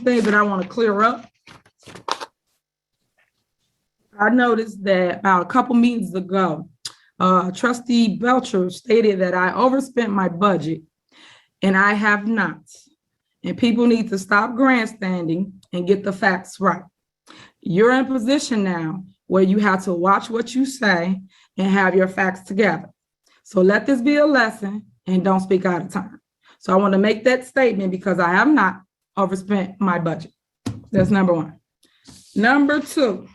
things that I want to clear up. I noticed that about a couple meetings ago, Trustee Belcher stated that I overspent my budget, and I have not. And people need to stop grandstanding and get the facts right. You're in a position now where you have to watch what you say and have your facts together. So let this be a lesson and don't speak out of turn. So I want to make that statement because I have not overspent my budget. That's number one. Number two,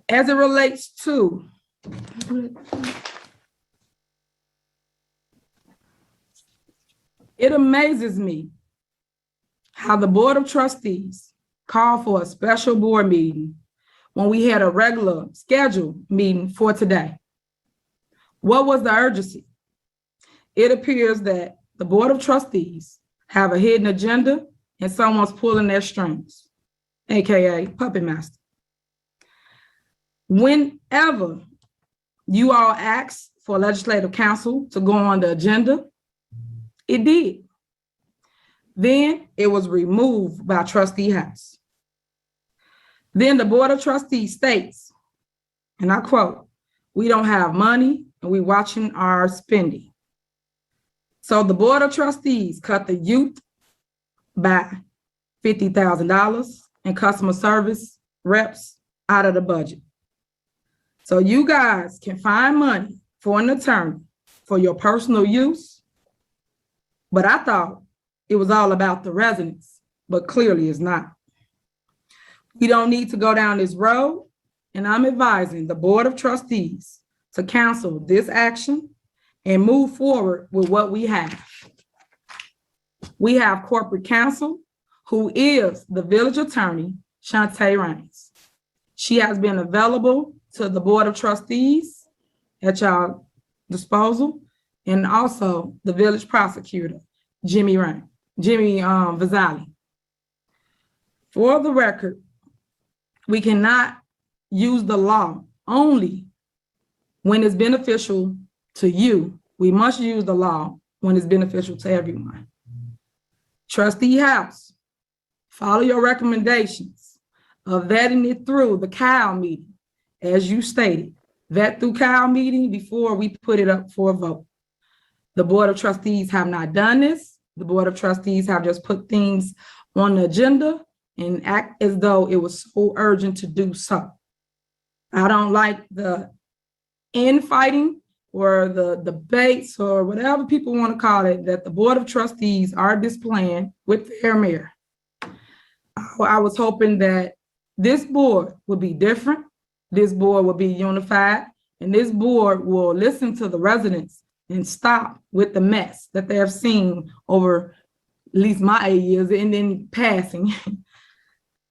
as it relates to it amazes me how the Board of Trustees called for a special board meeting when we had a regular scheduled meeting for today. What was the urgency? It appears that the Board of Trustees have a hidden agenda and someone's pulling their strings, AKA puppet master. Whenever you all asked for legislative council to go on the agenda, it did. Then it was removed by Trustee House. Then the Board of Trustees states, and I quote, "We don't have money and we watching our spending." So the Board of Trustees cut the youth by $50,000 and customer service reps out of the budget. So you guys can find money for an attorney for your personal use, but I thought it was all about the residents, but clearly it's not. We don't need to go down this road, and I'm advising the Board of Trustees to cancel this action and move forward with what we have. We have corporate counsel, who is the village attorney, Shantae Raines. She has been available to the Board of Trustees at your disposal, and also the village prosecutor, Jimmy Vasali. For the record, we cannot use the law only when it's beneficial to you. We must use the law when it's beneficial to everyone. Trustee House, follow your recommendations of vetting it through the CAL meeting, as you stated. Vet through CAL meeting before we put it up for a vote. The Board of Trustees have not done this. The Board of Trustees have just put things on the agenda and act as though it was so urgent to do so. I don't like the infighting or the debates or whatever people want to call it that the Board of Trustees are displaying with their mayor. I was hoping that this board would be different, this board will be unified, and this board will listen to the residents and stop with the mess that they have seen over at least my 8 years and then passing.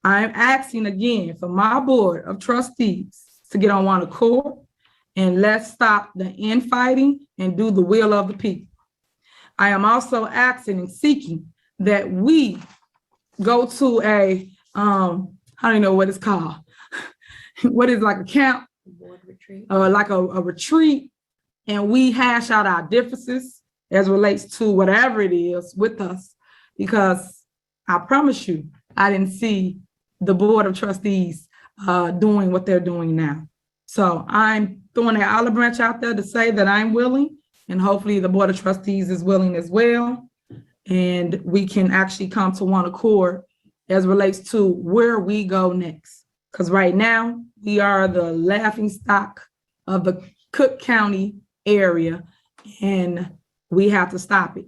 I'm asking again for my Board of Trustees to get on one accord and let's stop the infighting and do the will of the people. I am also asking and seeking that we go to a, I don't know what it's called. What is like a camp? Board retreat. Like a retreat, and we hash out our differences as relates to whatever it is with us, because I promise you, I didn't see the Board of Trustees doing what they're doing now. So I'm throwing an olive branch out there to say that I'm willing, and hopefully the Board of Trustees is willing as well. And we can actually come to one accord as relates to where we go next. Because right now we are the laughing stock of the Cook County area, and we have to stop it,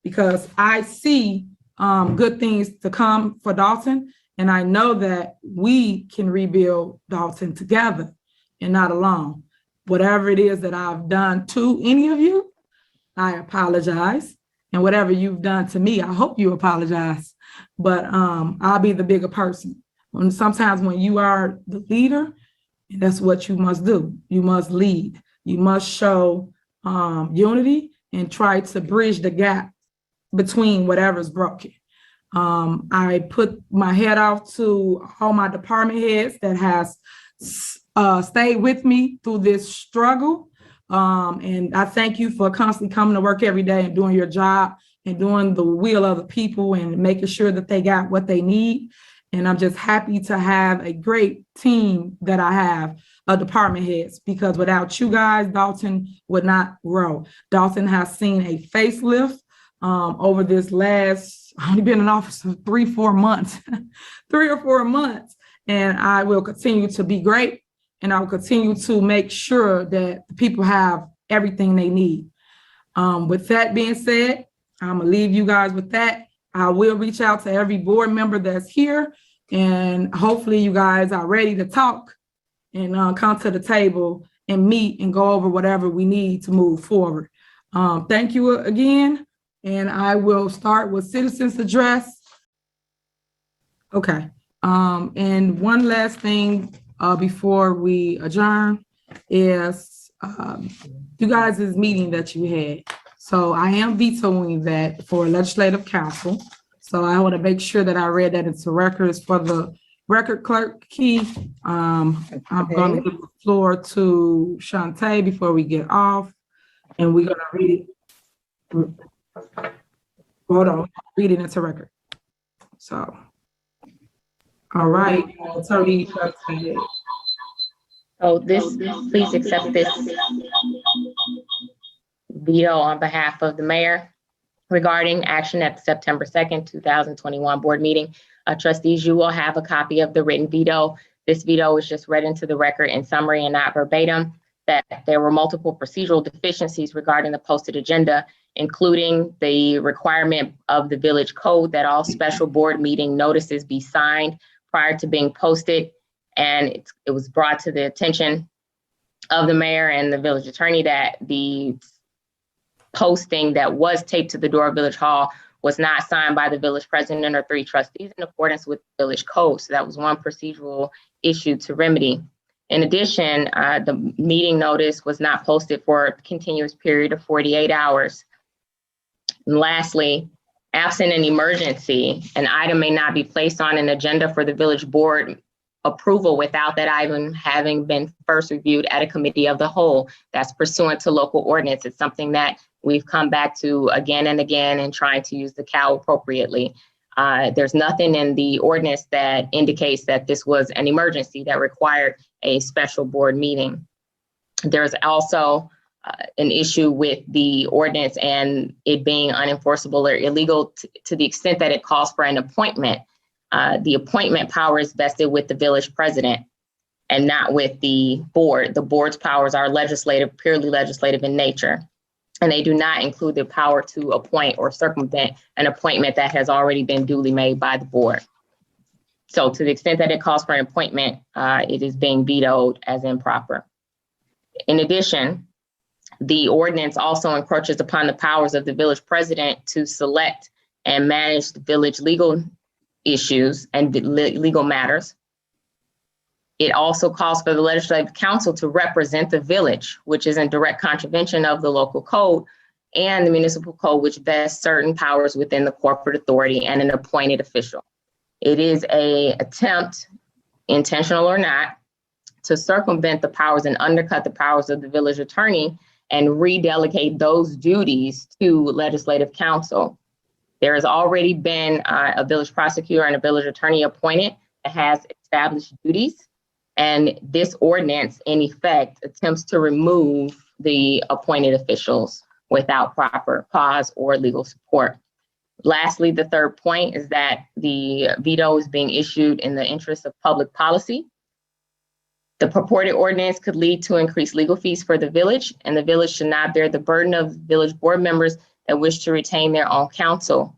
because I see good things to come for Dalton. And I know that we can rebuild Dalton together and not alone. Whatever it is that I've done to any of you, I apologize. And whatever you've done to me, I hope you apologize. But I'll be the bigger person. Sometimes when you are the leader, that's what you must do. You must lead. You must show unity and try to bridge the gap between whatever's broken. I put my head out to all my department heads that has stayed with me through this struggle. And I thank you for constantly coming to work every day and doing your job and doing the will of the people and making sure that they got what they need. And I'm just happy to have a great team that I have of department heads, because without you guys, Dalton would not grow. Dalton has seen a facelift over this last, I've only been in office for 3-4 months, 3 or 4 months. And I will continue to be great. And I will continue to make sure that the people have everything they need. With that being said, I'm gonna leave you guys with that. I will reach out to every board member that's here, and hopefully you guys are ready to talk and come to the table and meet and go over whatever we need to move forward. Thank you again, and I will start with citizens address. Okay, and one last thing before we adjourn is you guys' meeting that you had. So I am vetoing that for legislative council. So I want to make sure that I read that into records for the record clerk key. I'm going to give the floor to Shantae before we get off, and we're going to read it. Hold on, read it into record. So, all right, Attorney Shantae. So please accept this veto on behalf of the mayor regarding action at the September 2nd, 2021 board meeting. Trustees, you will have a copy of the written veto. This veto is just read into the record in summary and not verbatim, that there were multiple procedural deficiencies regarding the posted agenda, including the requirement of the village code that all special board meeting notices be signed prior to being posted. And it was brought to the attention of the mayor and the village attorney that the posting that was taped to the door of Village Hall was not signed by the village president or 3 trustees in accordance with the village code. So that was one procedural issue to remedy. In addition, the meeting notice was not posted for a continuous period of 48 hours. And lastly, absent an emergency, an item may not be placed on an agenda for the village board approval without that item having been first reviewed at a committee of the whole. That's pursuant to local ordinance. It's something that we've come back to again and again and trying to use the cow appropriately. There's nothing in the ordinance that indicates that this was an emergency that required a special board meeting. There's also an issue with the ordinance and it being unenforceable or illegal to the extent that it calls for an appointment. The appointment power is vested with the village president and not with the board. The board's powers are legislative, purely legislative in nature, and they do not include the power to appoint or circumvent an appointment that has already been duly made by the board. So to the extent that it calls for an appointment, it is being vetoed as improper. In addition, the ordinance also encroaches upon the powers of the village president to select and manage the village legal issues and legal matters. It also calls for the legislative council to represent the village, which is in direct contravention of the local code and the municipal code, which vests certain powers within the corporate authority and an appointed official. It is an attempt, intentional or not, to circumvent the powers and undercut the powers of the village attorney and redelegate those duties to legislative council. There has already been a village prosecutor and a village attorney appointed that has established duties. And this ordinance, in effect, attempts to remove the appointed officials without proper cause or legal support. Lastly, the third point is that the veto is being issued in the interest of public policy. The purported ordinance could lead to increased legal fees for the village, and the village should not bear the burden of village board members that wish to retain their own counsel.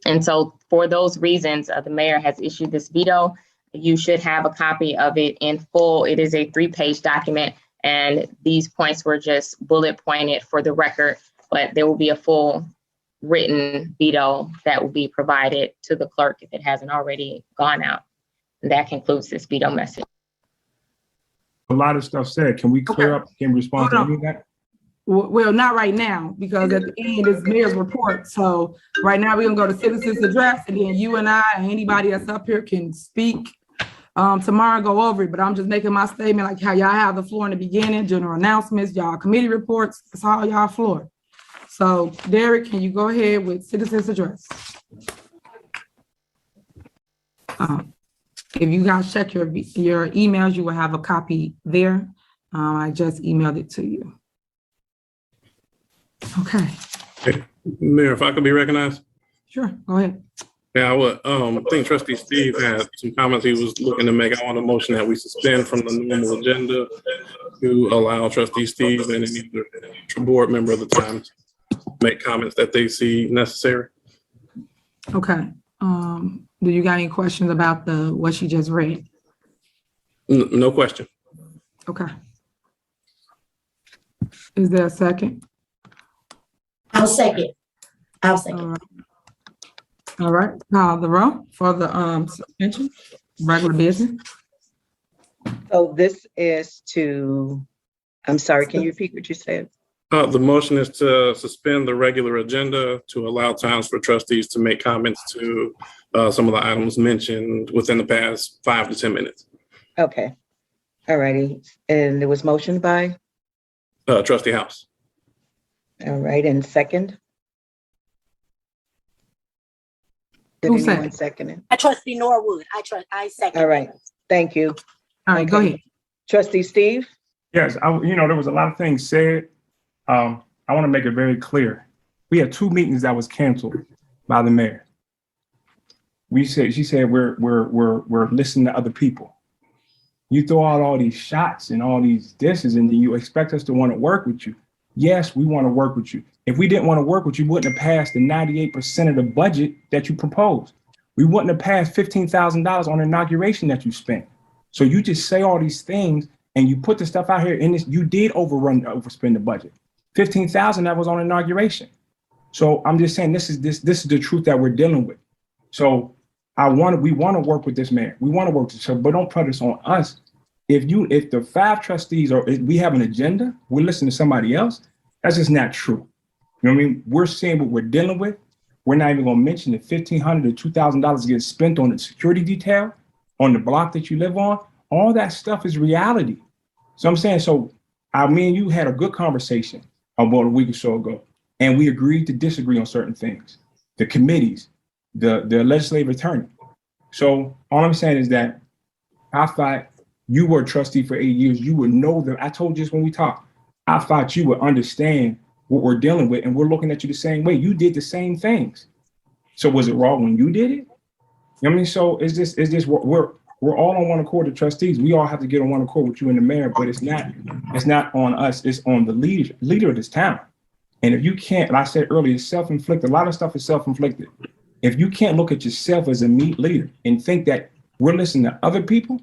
And so for those reasons, the mayor has issued this veto. You should have a copy of it in full. It is a 3-page document, and these points were just bullet pointed for the record, but there will be a full written veto that will be provided to the clerk if it hasn't already gone out. And that concludes this veto message. A lot of stuff said. Can we clear up? Can we respond to any of that? Well, not right now, because at the end is mayor's report. So right now we're gonna go to citizens address, and then you and I and anybody that's up here can speak tomorrow, go over it. But I'm just making my statement like how y'all have the floor in the beginning, general announcements, y'all committee reports. It's all y'all floor. So Derek, can you go ahead with citizens address? If you guys check your emails, you will have a copy there. I just emailed it to you. Okay, Mayor, if I could be recognized. sure, go ahead. Yeah, I would, I think Trustee Steve had some comments he was looking to make. I want a motion that we suspend from the normal agenda to allow Trustee Steve and any other board member of the time to make comments that they see necessary. Okay, do you got any questions about what she just read? No question. Okay. Is there a second? I'll second. I'll All second. right. All right, call the roll for the suspension, regular business. So this is to, I'm sorry, can you repeat what you said? The motion is to suspend the regular agenda to allow times for trustees to make comments to some of the items mentioned within the past 5 to 10 minutes. Okay. All righty. And it was motioned by? Trustee House. All right, and second? Did Who anyone second? second it? I trustee Norwood. I second. All right, thank you. All right, go Okay. ahead. Trustee Steve? Yes, there was a lot of things said. I want to make it very clear. We had 2 meetings that was canceled by the mayor. She said we're listening to other people. You throw out all these shots and all these dishes, and then you expect us to want to work with you. Yes, we want to work with you. If we didn't want to work with you, we wouldn't have passed the 98% of the budget that you proposed. We wouldn't have passed $15,000 on inauguration that you spent. So you just say all these things and you put the stuff out here, and you did overspend the budget. $15,000 that was on inauguration. So I'm just saying this is the truth that we're dealing with. So we want to work with this mayor. We want to work with this, but don't put this on us. If the 5 trustees we have an agenda, we're listening to somebody else, that's just not true. You know what I mean? We're saying what we're dealing with. We're not even going to mention the $1,500 to $2,000 gets spent on the security detail on the block that you live on. All that stuff is reality. So I'm saying, me and you had a good conversation about a week or so ago, and we agreed to disagree on certain things. The committees, the legislative attorney. So all I'm saying is that I thought you were a trustee for 8 years. You would know that. I told you this when we talked. I thought you would understand what we're dealing with, and we're looking at you the same way. You did the same things. So was it wrong when you did it? You know what I mean? So it's just we're all on one accord, the trustees. We all have to get on one accord with you and the mayor, but it's not on us. It's on the leader of this town. And if you can't, like I said earlier, it's self-inflicted. A lot of stuff is self-inflicted. If you can't look at yourself as a leader and think that we're listening to other people,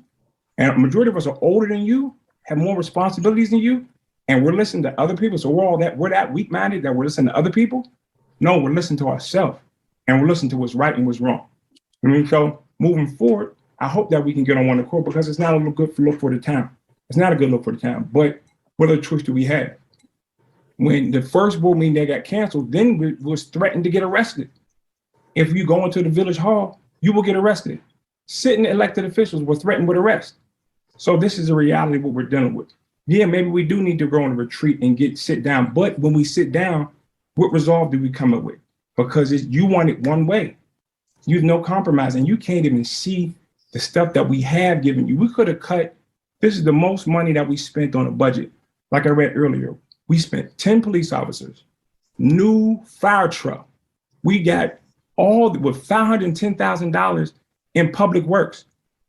and a majority of us are older than you, have more responsibilities than you, and we're listening to other people. So we're that weak-minded that we're listening to other people. No, we're listening to ourselves, and we're listening to what's right and what's wrong. I mean, so moving forward, I hope that we can get on one accord, because it's not a good look for the town. It's not a good look for the town. But what other choice do we have? When the first board meeting that got canceled, then we was threatened to get arrested. If you go into the village hall, you will get arrested. Sitting elected officials were threatened with arrest. So this is a reality of what we're dealing with. Yeah, maybe we do need to go on a retreat and sit down. But when we sit down, what resolve do we come up with? Because you want it one way. You have no compromise, and you can't even see the stuff that we have given you. We could have cut. This is the most money that we spent on a budget. Like I read earlier, we spent 10 police officers, new fire truck. We got with $510,000 in public works.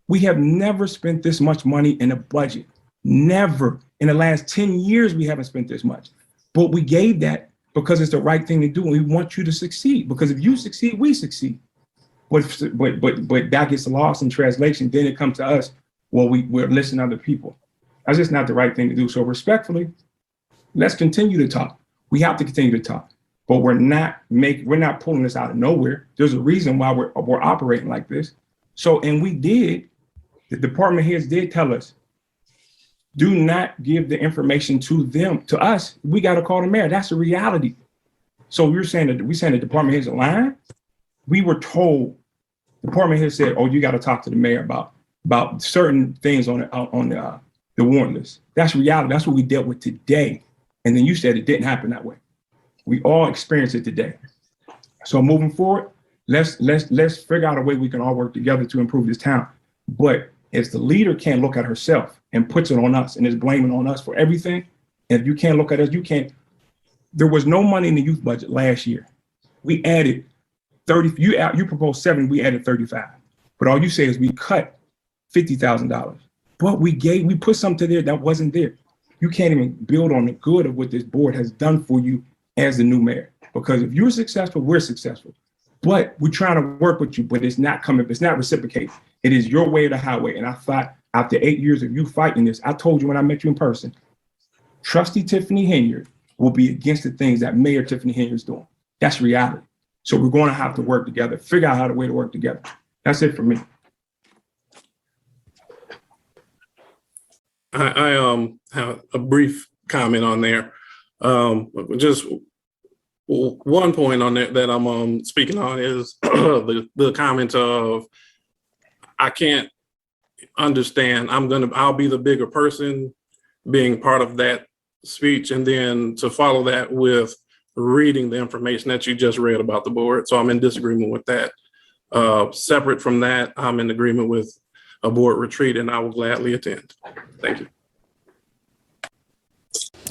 We have never spent this much money in a budget. Never. In the last 10 years, we haven't spent this much. But we gave that because it's the right thing to do, and we want you to succeed. Because if you succeed, we succeed. But that gets lost in translation. Then it comes to us. Well, we're listening to other people. That's just not the right thing to do. So respectfully, let's continue to talk. We have to continue to talk. But we're not pulling this out of nowhere. There's a reason why we're operating like this. So, and the department heads did tell us, do not give the information to them, to us. We got to call the mayor. That's the reality. So we're saying the department heads are lying. We were told, the department head said, oh, you got to talk to the mayor about certain things on the warrant list. That's reality. That's what we dealt with today. And then you said it didn't happen that way. We all experience it today. So moving forward, let's figure out a way we can all work together to improve this town. But as the leader can't look at herself and puts it on us and is blaming on us for everything, and if you can't look at us, you can't. There was no money in the youth budget last year. We added 30, you proposed 7, we added 35. But all you say is we cut $50,000. But we put something there that wasn't there. You can't even build on the good of what this board has done for you as the new mayor. Because if you're successful, we're successful. But we're trying to work with you, but it's not reciprocated. It is your way or the highway. And I thought after 8 years of you fighting this, I told you when I met you in person, Trustee Tiffany Henyard will be against the things that Mayor Tiffany Henyard is doing. That's reality. So we're going to have to work together, figure out how to way to work together. That's it for me. I have a brief comment on there. Just one point on that I'm speaking on is the comment of I can't understand. I'll be the bigger person being part of that speech, and then to follow that with reading the information that you just read about the board. So I'm in disagreement with that. Separate from that, I'm in agreement with a board retreat, and I will gladly attend. Thank you.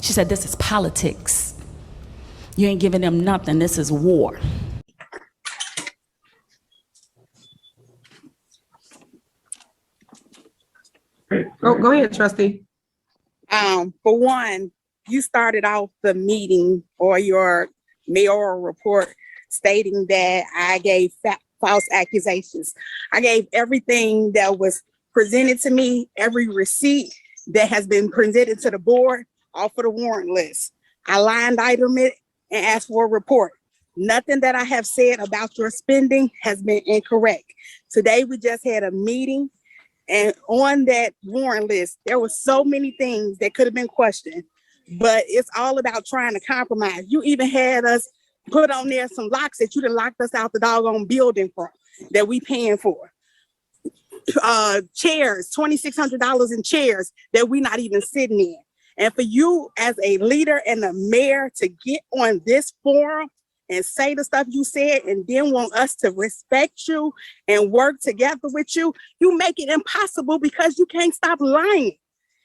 She said, this is politics. You ain't giving them nothing. This is war. Go ahead, Trustee. For one, you started off the meeting or your mayoral report stating that I gave false accusations. I gave everything that was presented to me, every receipt that has been presented to the board, off of the warrant list. I line item it and asked for a report. Nothing that I have said about your spending has been incorrect. Today, we just had a meeting, and on that warrant list, there were so many things that could have been questioned, but it's all about trying to compromise. You even had us put on there some locks that you done locked us out the doggone building for, that we paying for. Chairs, $2,600 in chairs that we not even sitting in. And for you as a leader and a mayor to get on this forum and say the stuff you said and then want us to respect you and work together with you, you make it impossible because you can't stop lying.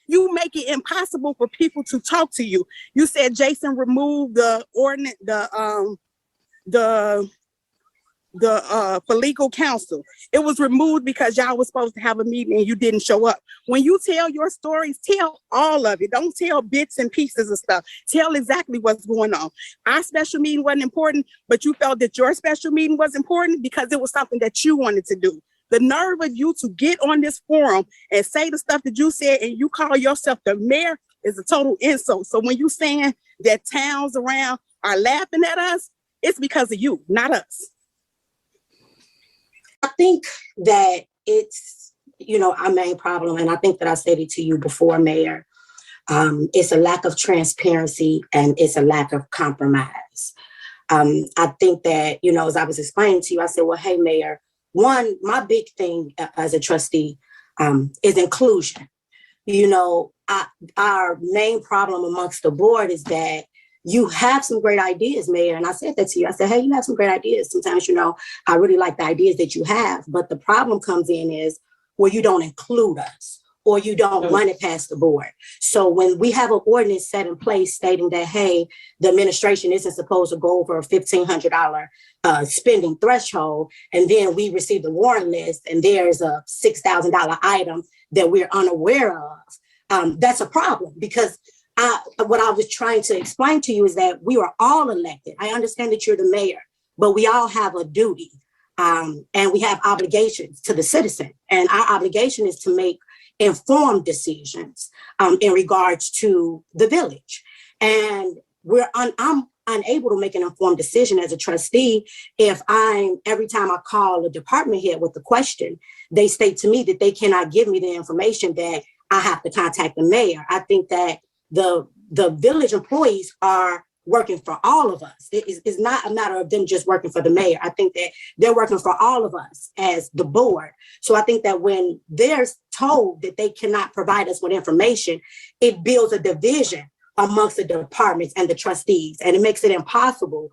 You make it impossible for people to talk to you. You said Jason removed the ordinance, for legal counsel. It was removed because y'all was supposed to have a meeting and you didn't show up. When you tell your stories, tell all of it. Don't tell bits and pieces of stuff. Tell exactly what's going on. Our special meeting wasn't important, but you felt that your special meeting was important because it was something that you wanted to do. The nerve of you to get on this forum and say the stuff that you said and you call yourself the mayor is a total insult. So when you saying that towns around are laughing at us, it's because of you, not us. I think that it's, our main problem, and I think that I said it to you before, Mayor, it's a lack of transparency and it's a lack of compromise. I think that, as I was explaining to you, I said, well, hey, Mayor, one, my big thing as a trustee is inclusion. Our main problem amongst the board is that you have some great ideas, Mayor. And I said that to you. I said, hey, you have some great ideas. Sometimes, I really like the ideas that you have. But the problem comes in is where you don't include us or you don't run it past the board. So when we have an ordinance set in place stating that, hey, the administration isn't supposed to go over a $1,500 spending threshold, and then we receive the warrant list and there's a $6,000 item that we're unaware of, that's a problem because what I was trying to explain to you is that we were all elected. I understand that you're the mayor, but we all have a duty and we have obligations to the citizen. And our obligation is to make informed decisions in regards to the village. And I'm unable to make an informed decision as a trustee if every time I call a department head with a question, they state to me that they cannot give me the information that I have to contact the mayor. I think that the village employees are working for all of us. It's not a matter of them just working for the mayor. I think that they're working for all of us as the board. So I think that when they're told that they cannot provide us with information, it builds a division amongst the departments and the trustees, and it makes it impossible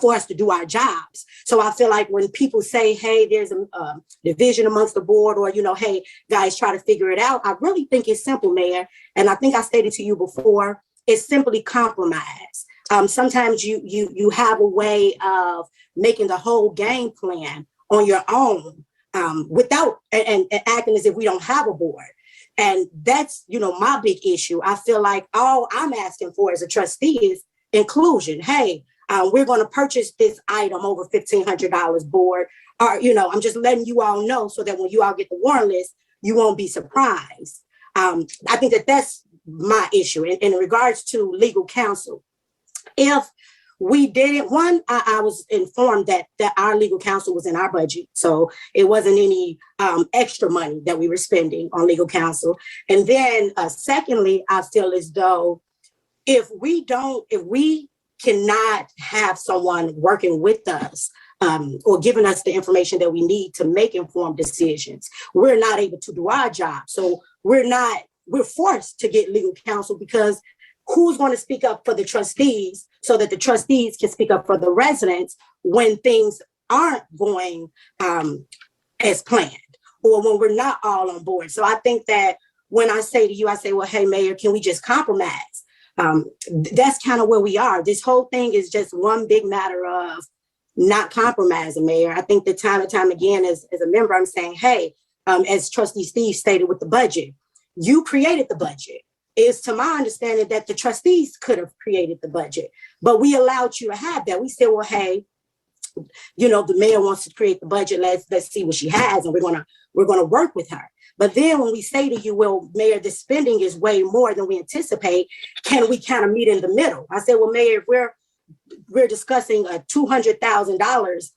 for us to do our jobs. So I feel like when people say, hey, there's a division amongst the board, or, hey, guys, try to figure it out, I really think it's simple, Mayor. And I think I stated to you before, it's simply compromise. Sometimes you have a way of making the whole game plan on your own without and acting as if we don't have a board. And that's, my big issue. I feel like all I'm asking for as a trustee is inclusion. Hey, we're going to purchase this item over $1,500 board. Or, I'm just letting you all know so that when you all get the warrant list, you won't be surprised. I think that's my issue. In regards to legal counsel, if we didn't, I was informed that our legal counsel was in our budget. So it wasn't any extra money that we were spending on legal counsel. And then secondly, I feel as though if we cannot have someone working with us or giving us the information that we need to make informed decisions, we're not able to do our job. So we're forced to get legal counsel, because who's going to speak up for the trustees so that the trustees can speak up for the residents when things aren't going as planned, or when we're not all on board. So I think that when I say to you, I say, well, hey, Mayor, can we just compromise? That's kind of where we are. This whole thing is just one big matter of not compromising, Mayor. I think that time and time again, as a member, I'm saying, hey, as Trustee Steve stated with the budget, you created the budget. It's to my understanding that the trustees could have created the budget, but we allowed you to have that. We said, well, hey, the mayor wants to create the budget. Let's see what she has, and we're gonna work with her. But then when we say to you, well, Mayor, the spending is way more than we anticipate, can we kind of meet in the middle? I said, well, Mayor, if we're discussing $200,000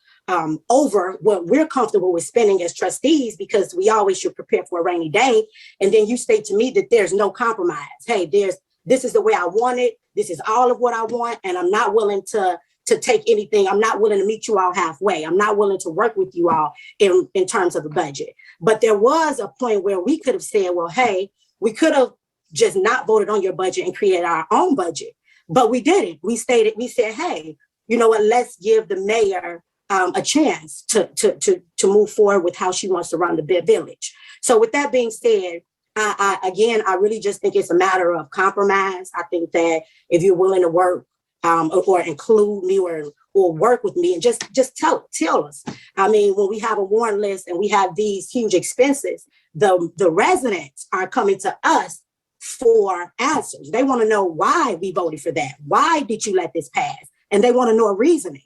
over what we're comfortable with spending as trustees, because we always should prepare for a rainy day. And then you state to me that there's no compromise. Hey, this is the way I want it. This is all of what I want. And I'm not willing to take anything. I'm not willing to meet you all halfway. I'm not willing to work with you all in terms of the budget. But there was a point where we could have said, well, hey, we could have just not voted on your budget and created our own budget. But we didn't. We said, hey, you know what, let's give the mayor a chance to move forward with how she wants to run the village. So with that being said, I really just think it's a matter of compromise. I think that if you're willing to work or include me or work with me, and just tell us. I mean, when we have a warrant list and we have these huge expenses, the residents are coming to us for answers. They want to know why we voted for that. Why did you let this pass? And they want to know a reasoning.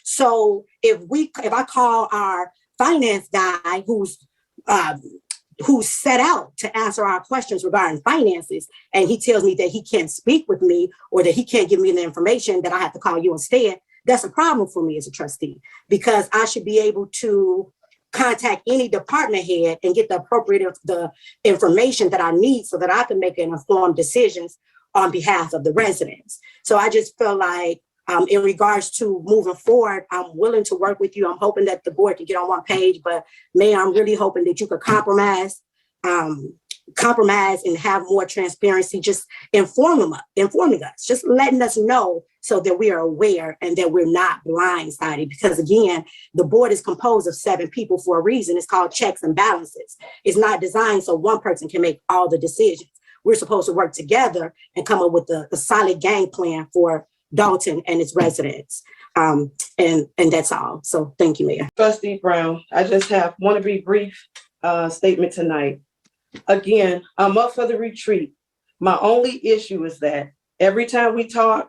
So if I call our finance guy who's set out to answer our questions regarding finances, and he tells me that he can't speak with me or that he can't give me the information, that I have to call you instead, that's a problem for me as a trustee, because I should be able to contact any department head and get the information that I need so that I can make an informed decisions on behalf of the residents. So I just feel like in regards to moving forward, I'm willing to work with you. I'm hoping that the board can get on one page, but Mayor, I'm really hoping that you could compromise and have more transparency, just informing us, just letting us know so that we are aware and that we're not blindsided. Because again, the board is composed of 7 people for a reason. It's called checks and balances. It's not designed so one person can make all the decisions. We're supposed to work together and come up with a solid game plan for Dalton and its residents. And that's all. So thank you, Mayor. Trustee Brown, I just want to be brief statement tonight. Again, I'm up for the retreat. My only issue is that every time we talk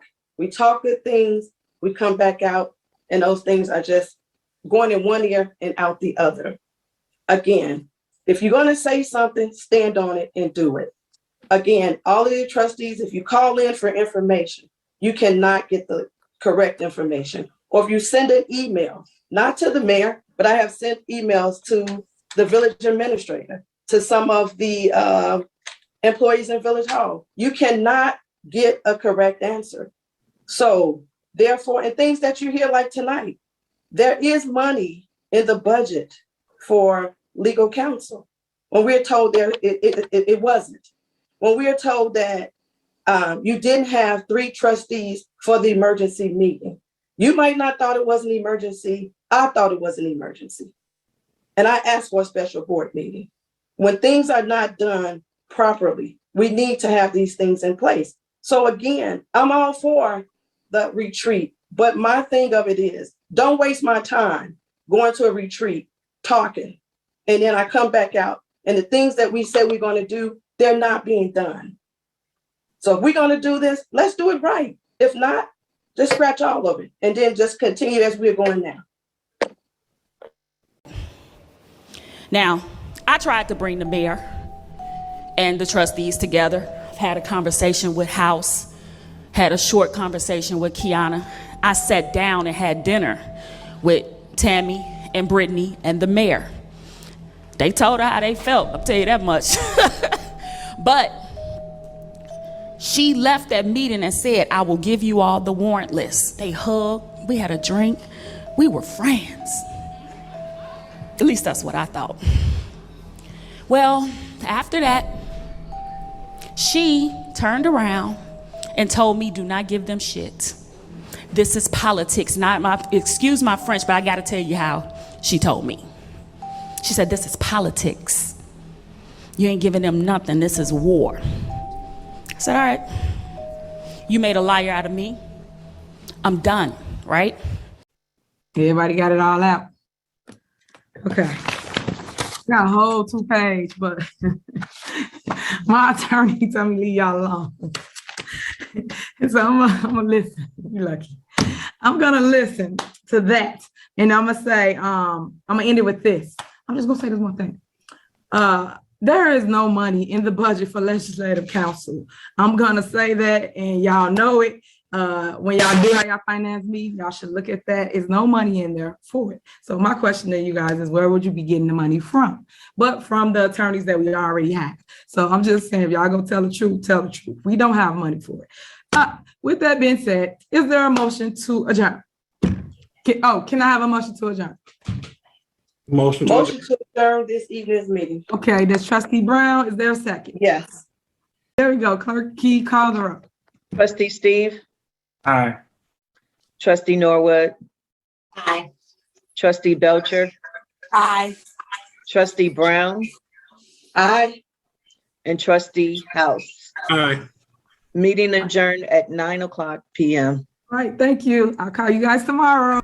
good things, we come back out, and those things are just going in one ear and out the other. Again, if you're going to say something, stand on it and do it. Again, all of the trustees, if you call in for information, you cannot get the correct information. Or if you send an email, not to the mayor, but I have sent emails to the village administrator, to some of the employees in Village Hall, you cannot get a correct answer. So therefore, and things that you hear like tonight, there is money in the budget for legal counsel. When we're told it wasn't. When we're told that You didn't have 3 trustees for the emergency meeting. You might not thought it was an emergency. I thought it was an emergency. And I asked for a special board meeting. When things are not done properly, we need to have these things in place. So again, I'm all for the retreat, but my thing of it is, don't waste my time going to a retreat, talking, and then I come back out and the things that we said we're going to do, they're not being done. So if we're going to do this, let's do it right. If not, just scratch all of it and then just continue as we're going now. Now, I tried to bring the mayor and the trustees together. I've had a conversation with House, had a short conversation with Kiana. I sat down and had dinner with Tammy and Brittany and the mayor. They told her how they felt, I'll tell you that much. But she left that meeting and said, I will give you all the warrant list. They hugged, we had a drink, we were friends. At least that's what I thought. Well, after that, she turned around and told me, do not give them shit. This is politics, not my, excuse my French, but I gotta tell you how she told me. She said, this is politics. You ain't giving them nothing, this is war. I said, all right, you made a liar out of me. I'm done, right? Everybody got it all out. Okay. Got a whole 2-page, but my attorney told me leave y'all alone. So I'm gonna listen. You're lucky. I'm gonna listen to that. And I'm gonna say, I'm gonna end it with this. I'm just gonna say this one thing. There is no money in the budget for legislative council. I'm gonna say that, and y'all know it. When y'all do how y'all finance me, y'all should look at that. There's no money in there for it. So my question to you guys is, where would you be getting the money from? But from the attorneys that we already have. So I'm just saying, if y'all gonna tell the truth, tell the truth. We don't have money for it. With that being said, is there a motion to adjourn? Can I have a motion to adjourn? Motion to adjourn this evening's meeting. Okay, that's Trustee Brown. Is there a second? Yes. There we go. Clerk Key, call the roll. Trustee Steve, Aye. Trustee Norwood, Aye. Trustee Belcher, Aye. Trustee Brown, Aye. and Trustee House. Aye. Meeting adjourned at 9:00 p.m. All right, thank you. I'll call you guys tomorrow.